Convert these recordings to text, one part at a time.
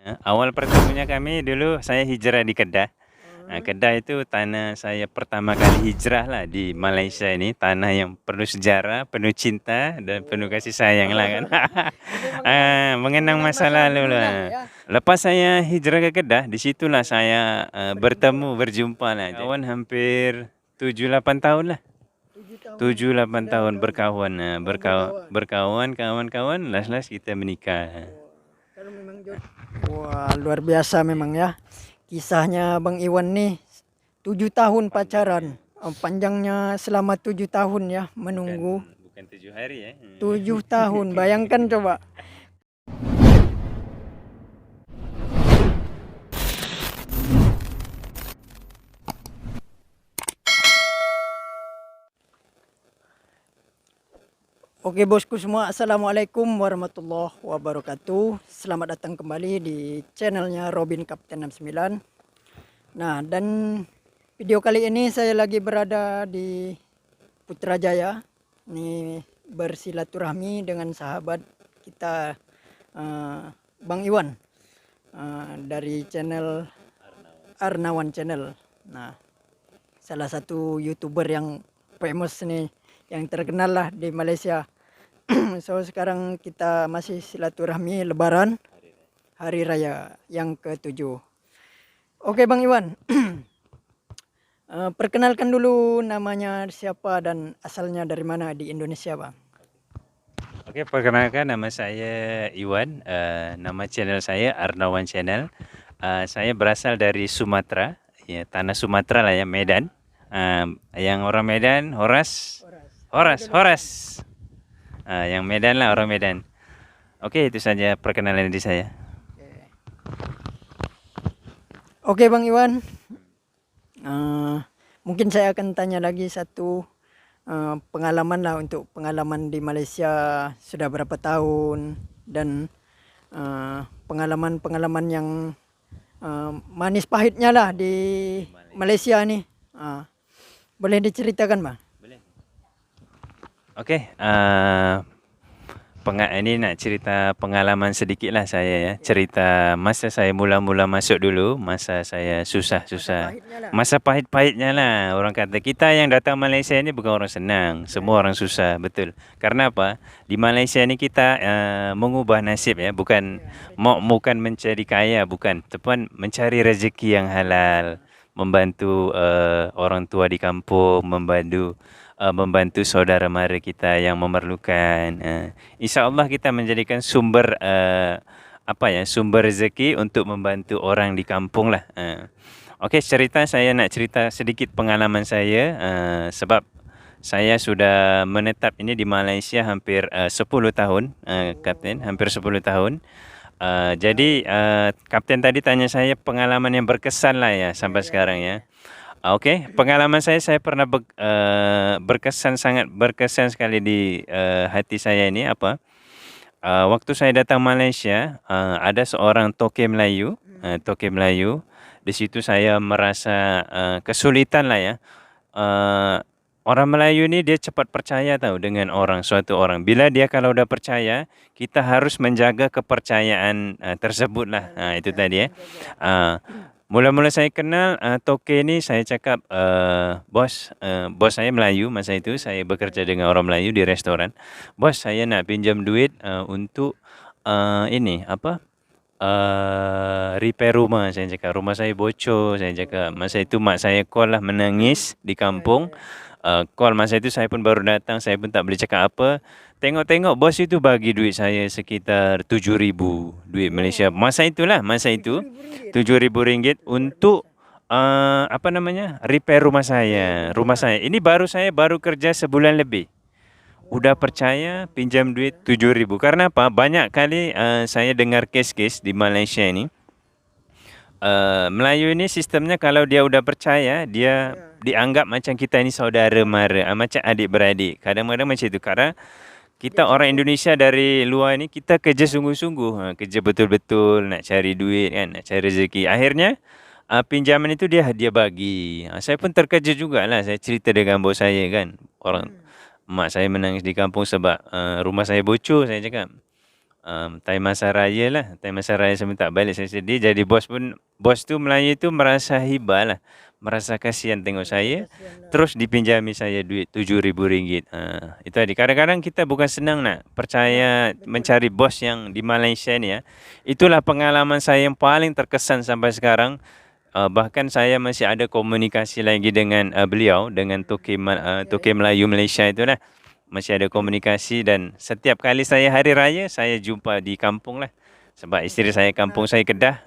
Awal pertemunya kami dulu saya hijrah di Kedah. Oh, Kedah itu tanah saya pertama kali hijrah lah di Malaysia ini. Tanah yang penuh sejarah, penuh cinta, dan penuh oh. kasih sayang lah kan. Jadi mengenang Mengenang mengenang masa masa lalu dulunya lah. ya. Lepas saya hijrah ke Kedah, disitulah saya Berjumpa bertemu, lah. berjumpa lah. Kawan hampir 7-8 tahun lah. 7 tahun 7-8 tahun saudara-saudara. berkawan, Oh, berkawan. berkawan, kawan-kawan, las-las kita menikah. Oh, kalau memang wah, luar biasa memang ya. Kisahnya Bang Iwan nih 7 tahun pacaran. Oh, panjangnya selama 7 tahun ya menunggu. Bukan 7 hari ya. 7 tahun, bayangkan coba. Oke bosku semua, Assalamualaikum warahmatullahi wabarakatuh. Selamat datang kembali di channelnya Robin Kapten 69. Nah, dan video kali ini saya lagi berada di Putrajaya. Ini bersilaturahmi dengan sahabat kita, Bang Iwan, dari channel Arnawan Channel. Nah, salah satu YouTuber yang famous nih, yang terkenal lah di Malaysia. So sekarang kita masih silaturahmi Lebaran Hari Raya yang ke-7. Oke Bang Iwan, perkenalkan dulu namanya siapa dan asalnya dari mana di Indonesia Bang. Oke, perkenalkan nama saya Iwan. Nama channel saya Arnawan Channel. Saya berasal dari Sumatera, ya tanah Sumatera lah ya, Medan. Yang orang Medan, Horas, Horas, Horas. Yang Medan lah, orang Medan. Oke, itu saja perkenalan diri saya. Oke Bang Iwan, mungkin saya akan tanya lagi satu pengalaman lah, untuk pengalaman di Malaysia sudah berapa tahun, dan pengalaman-pengalaman yang manis pahitnya lah di Malaysia nih. Boleh diceritakan Bang? Oke, ini nak cerita pengalaman sedikit lah saya ya. Cerita masa saya mula-mula masuk dulu, masa saya susah-susah. Masa pahit-pahitnya lah. Orang kata kita yang datang Malaysia ini bukan orang senang, semua orang susah, betul. Karena apa? Di Malaysia ini kita mengubah nasib ya, bukan mencari kaya, bukan, tapi mencari rezeki yang halal, membantu orang tua di kampung, membantu saudara mara kita yang memerlukan. Insya Allah kita menjadikan sumber sumber rezeki untuk membantu orang di kampung lah. Okey, saya nak cerita sedikit pengalaman saya, sebab saya sudah menetap ini di Malaysia hampir 10 tahun, Kapten, hampir 10 tahun. Jadi Kapten tadi tanya saya pengalaman yang berkesan lah ya sampai sekarang ya. Okey, pengalaman saya pernah sangat berkesan sekali di hati saya ini apa? Waktu saya datang Malaysia, ada seorang toke Melayu, Di situ saya merasa kesulitan lah ya. Orang Melayu ni dia cepat percaya tahu dengan suatu orang. Bila dia kalau dah percaya, kita harus menjaga kepercayaan tersebut lah. Itu tadi ya. Mula-mula saya kenal toke ni, saya cakap, bos saya Melayu masa itu, saya bekerja dengan orang Melayu di restoran. Bos, saya nak pinjam duit untuk repair rumah. Saya cakap rumah saya bocor. Saya cakap masa itu mak saya call lah, menangis di kampung. Call masa itu saya pun baru datang, saya pun tak boleh cakap apa. Tengok-tengok bos itu bagi duit saya sekitar 7,000 duit Malaysia. Masa itu RM7,000 untuk repair rumah saya. Saya baru kerja sebulan lebih. Udah percaya pinjam duit 7,000. Karena apa? Banyak kali saya dengar kes-kes di Malaysia ini. Melayu ini sistemnya kalau dia udah percaya, dia dianggap macam kita ini saudara mara, macam adik-beradik. Kadang-kadang macam itu. Karena kita orang Indonesia dari luar ni, kita kerja sungguh-sungguh, kerja betul-betul, nak cari duit kan, nak cari rezeki. Akhirnya pinjaman itu dia bagi. Saya pun terkejut jugalah. Saya cerita dengan bos saya kan, mak saya menangis di kampung sebab rumah saya bocor. Saya cakap, time masa raya lah. Time masa raya saya minta balik, saya sedih. Jadi bos tu Melayu tu merasa hibah lah. Merasa kasihan tengok saya. Terus dipinjami saya duit RM7,000. Itu tadi. Kadang-kadang kita bukan senang nak percaya mencari bos yang di Malaysia ni ya. Itulah pengalaman saya yang paling terkesan sampai sekarang. Bahkan saya masih ada komunikasi lagi dengan beliau, dengan Toke Melayu Malaysia itu lah. Masih ada komunikasi, dan setiap kali saya hari raya saya jumpa di kampung lah. Sebab isteri saya kampung saya Kedah.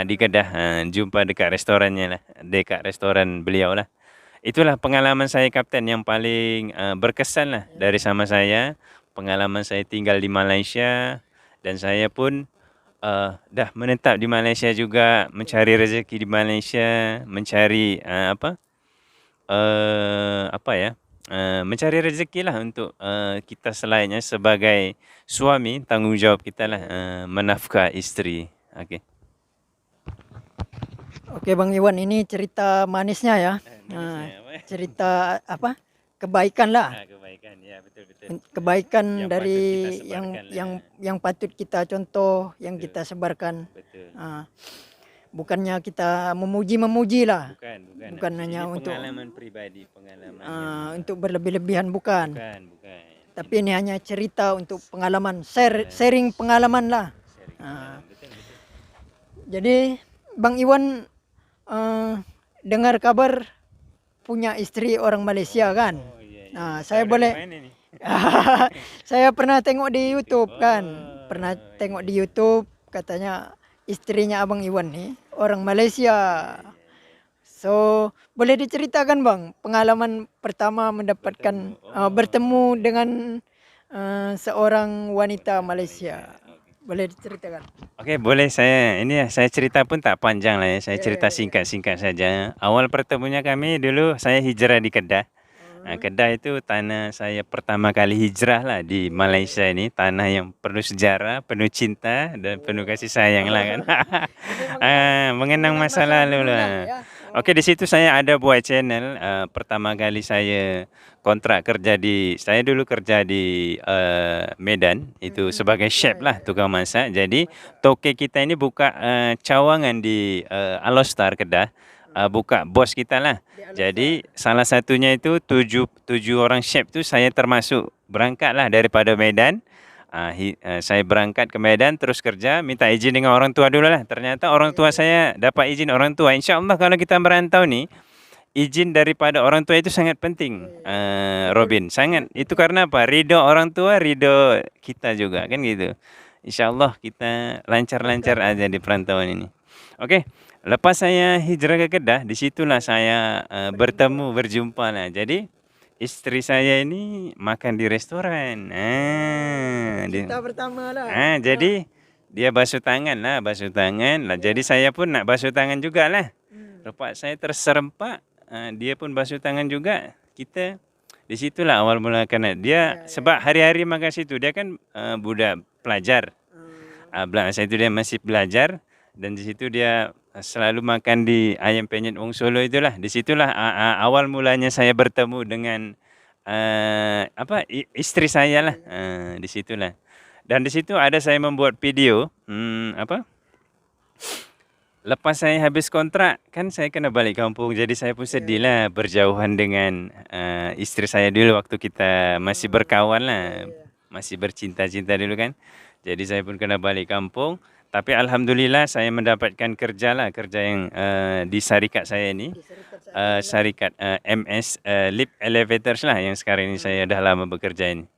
Di Kedah, jumpa dekat restorannya lah, dekat restoran beliau lah. Itulah pengalaman saya Kapten yang paling berkesan lah dari sama saya. Pengalaman saya tinggal di Malaysia, dan saya pun dah menetap di Malaysia juga, mencari rezeki di Malaysia, mencari mencari rezeki lah untuk kita selainnya sebagai suami. Tanggungjawab kita lah menafkah isteri. Okey. Oke Bang Iwan, ini cerita manisnya ya. Cerita apa? Kebaikan lah. Kebaikan, ya betul. Kebaikan Yang dari patut kita sebarkan yang patut kita contoh, yang Betul. kita sebarkan. Betul. Bukannya kita memuji lah. Bukan hanya Ini untuk pengalaman pribadi, untuk berlebih-lebihan, bukan. bukan. Tapi ini hanya cerita untuk pengalaman, sharing pengalaman lah. Sharing pengalaman. Betul. Jadi Bang Iwan dengar kabar punya istri orang Malaysia kan? Oh, iya. Saya boleh. Mana ni? Saya pernah tengok di YouTube kan. Pernah tengok di YouTube, katanya istrinya Abang Iwan nih orang Malaysia. So, boleh diceritakan Bang pengalaman pertama mendapatkan bertemu dengan seorang wanita Malaysia. Boleh diceritakan? Okey, boleh saya cerita pun tak panjang lah ya. Saya cerita singkat-singkat saja. Awal pertemunya kami dulu saya hijrah di Kedah. Kedah itu tanah saya pertama kali hijrah lah di Malaysia ini. Tanah yang penuh sejarah, penuh cinta dan penuh kasih sayang lah kan. Mengenang masa lalu lah. Okey, di situ saya ada buat channel. Pertama kali saya kontrak kerja saya dulu kerja di Medan, itu sebagai chef lah, tukang masak. Jadi toke kita ini buka cawangan di Alostar Kedah. Buka bos kita lah. Jadi salah satunya itu tujuh orang chef tu saya termasuk, berangkat lah daripada Medan. Saya berangkat ke Medan terus kerja, minta izin dengan orang tua dulu lah. Ternyata orang tua saya dapat izin orang tua. InsyaAllah kalau kita merantau ni, izin daripada orang tua itu sangat penting, Robin. Sangat. Itu karena apa? Ridho orang tua, ridho kita juga kan gitu. InsyaAllah kita lancar-lancar aja di perantauan ini. Okey. Lepas saya hijrah ke Kedah, di situlah saya berjumpa lah. Jadi isteri saya ini makan di restoran. Kita pertama lah. Jadi dia basuh tangan lah. Jadi saya pun nak basuh tangan jugalah. Lepas saya terserempak, dia pun basuh tangan juga. Kita di situlah awal mula kenal dia. Sebab hari-hari makan situ, dia kan budak pelajar. Masa itu dia masih belajar, dan di situ dia selalu makan di Ayam Penyet Wong Solo itulah. Di situlah awal mulanya saya bertemu dengan istri saya lah. Di situlah. Dan di situ ada saya membuat video lepas saya habis kontrak kan saya kena balik kampung. Jadi saya pun sedih lah berjauhan dengan istri saya dulu waktu kita masih berkawan lah. Masih bercinta-cinta dulu kan. Jadi saya pun kena balik kampung. Tapi alhamdulillah saya mendapatkan kerja yang di syarikat saya ini. Syarikat MS Lift Elevators lah yang sekarang ini saya dah lama bekerja ini.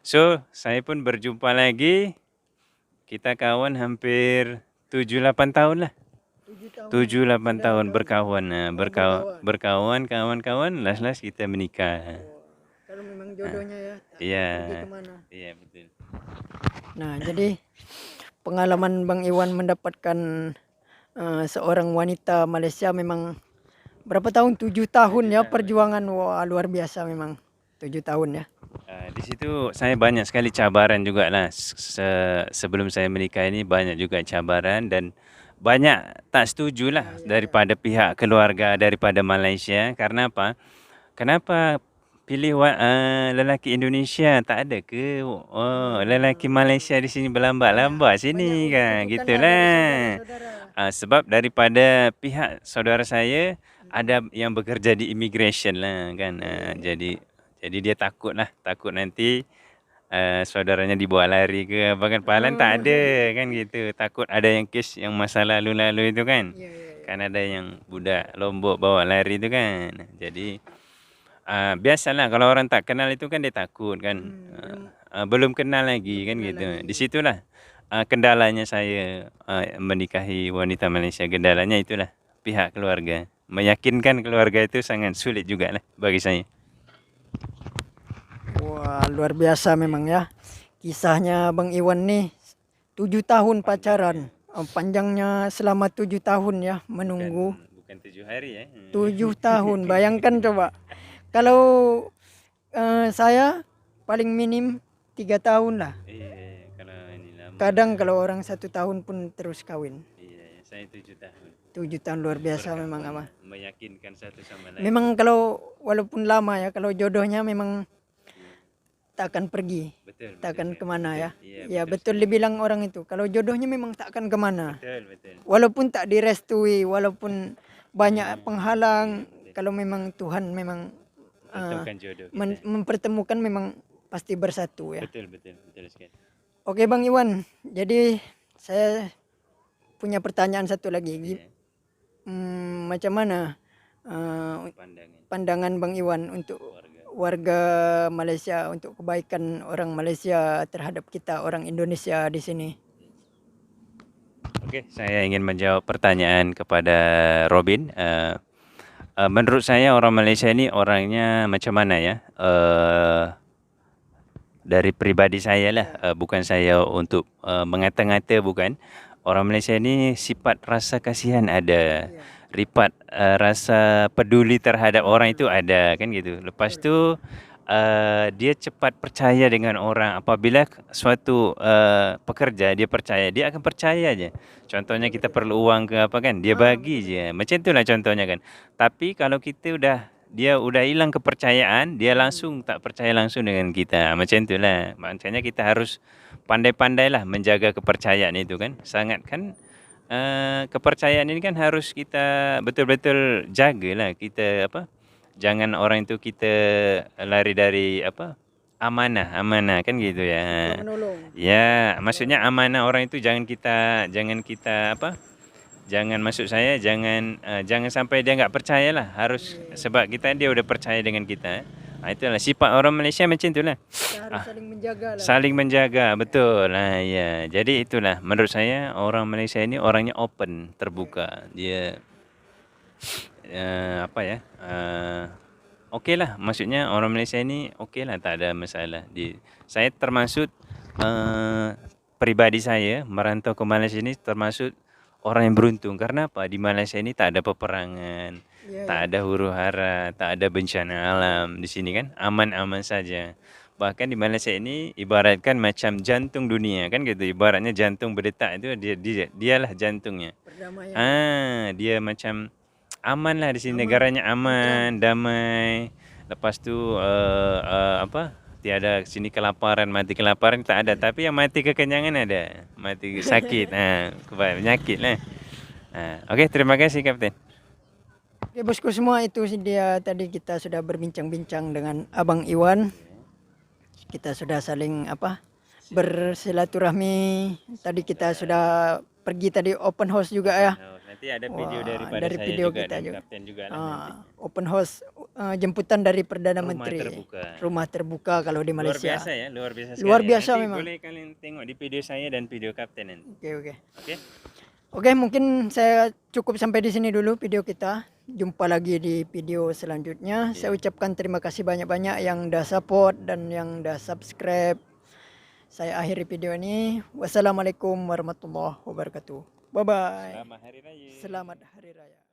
So, saya pun berjumpa lagi. Kita kawan hampir 7-8 tahun lah. 7-8 tahun berkawan. Berkawan, kawan-kawan, last kita menikah. Kalau memang jodohnya ya. Iya. Pergi kemana. Iya, betul. Nah, jadi pengalaman Bang Iwan mendapatkan seorang wanita Malaysia memang berapa tahun? 7 tahun ya perjuangan. Wah, luar biasa memang. 7 tahun ya. Di situ saya banyak sekali cabaran juga lah. Sebelum saya menikah ini banyak juga cabaran, dan banyak tak setuju lah daripada pihak keluarga daripada Malaysia. Karena apa? Kenapa pilih lelaki Indonesia tak ada ke? Oh, lelaki Malaysia di sini berlambat-lambat sini kan. Gitulah. Sebab daripada pihak saudara saya ada yang bekerja di immigration lah kan. Jadi dia takut nanti saudaranya dibawa lari ke apa kan. Pahalan tak ada kan gitu. Takut ada yang kes yang masa lalu-lalu itu kan. Kan ada yang budak Lombok bawa lari itu kan. Jadi biasalah kalau orang tak kenal itu kan dia takut kan. Belum kenal lagi kan gitu. Di situlah kendalanya saya menikahi wanita Malaysia. Kendalanya itulah pihak keluarga. Meyakinkan keluarga itu sangat sulit juga lah bagi saya. Wah, luar biasa memang ya. Kisahnya Bang Iwan nih 7 tahun pacaran. Panjangnya selama 7 tahun ya menunggu. Bukan 7 hari ya. 7 tahun. Bayangkan coba. Kalau saya paling minim 3 tahun lah. Iya, kalau ini lama. Kadang kalau orang 1 tahun pun terus kawin. Iya, saya 7 tahun. 7 tahun luar biasa memang apa. Meyakinkan satu sama lain. Memang kalau walaupun lama ya, kalau jodohnya memang tak akan pergi, Betul. tak akan kemana ya. Iya, Ya betul dibilang orang itu. Kalau jodohnya memang tak akan kemana. Betul. Walaupun tak direstui, walaupun banyak penghalang, kalau memang Tuhan memang Tentukan jodoh kita. mempertemukan memang pasti bersatu ya. Betul sekali. Oke Bang Iwan, jadi saya punya pertanyaan satu lagi. Iya. Macam mana pandangan Bang Iwan untuk warga Malaysia, untuk kebaikan orang Malaysia terhadap kita orang Indonesia di sini? Oke, saya ingin menjawab pertanyaan kepada Robin. Menurut saya orang Malaysia ini orangnya macam mana ya? Dari pribadi saya lah, bukan saya untuk mengata-ngata, bukan. Orang Malaysia ini sifat rasa kasihan ada, rasa peduli terhadap orang itu ada kan gitu. Lepas tu dia cepat percaya dengan orang. Apabila suatu pekerja dia percaya, dia akan percaya aja. Contohnya kita perlu uang ke apa kan, dia bagi je. Macam itulah contohnya kan. Tapi kalau dia udah hilang kepercayaan, dia langsung tak percaya langsung dengan kita. Macam itulah. Maknanya kita harus pandai-pandailah menjaga kepercayaan itu kan. Sangat kan kepercayaan ini kan harus kita betul-betul jagalah. Kita jangan orang itu kita lari dari amanah kan gitu ya. Ya, maksudnya amanah orang itu jangan kita jangan sampai dia enggak percayalah. Harus sebab dia udah percaya dengan kita. Itulah sifat orang Malaysia macam itulah. Harus saling menjaga lah. Saling menjaga, betul. Ya. Jadi itulah menurut saya orang Malaysia ini orangnya open, terbuka. Dia okeylah, maksudnya orang Malaysia ini okeylah, tak ada masalah. Saya termasuk pribadi saya merantau ke Malaysia ini termasuk orang yang beruntung. Karena apa? Di Malaysia ini tak ada peperangan, tak ada huru-hara, tak ada bencana alam di sini kan, aman-aman saja. Bahkan di Malaysia ini ibaratkan macam jantung dunia kan gitu. Ibaratnya jantung berdetak itu dialah jantungnya. Dia macam aman lah di sini, negaranya aman, damai. Lepas tu tiada sini kelaparan, mati kelaparan tak ada. Tapi yang mati kekenyangan ada, mati sakit, penyakit lah. Okey, terima kasih Kapten. Oke bosku semua, itu dia tadi kita sudah berbincang-bincang dengan Abang Iwan. Kita sudah saling bersilaturahmi. Tadi kita sudah pergi tadi open house juga ya. Nanti ada video daripada dari saya video juga kita dan juga. Kapten juga nanti. Open house jemputan dari Perdana Rumah Menteri. terbuka. Rumah terbuka kalau di Malaysia. Luar biasa ya, luar biasa sekali. Luar biasa nanti memang. Boleh kalian tengok di video saya dan video Kapten nanti. Oke, mungkin saya cukup sampai di sini dulu video kita. Jumpa lagi di video selanjutnya. Saya ucapkan terima kasih banyak-banyak yang dah support dan yang dah subscribe. Saya akhiri video ini. Wassalamualaikum warahmatullahi wabarakatuh. Bye-bye. Selamat Hari Raya. Selamat Hari Raya.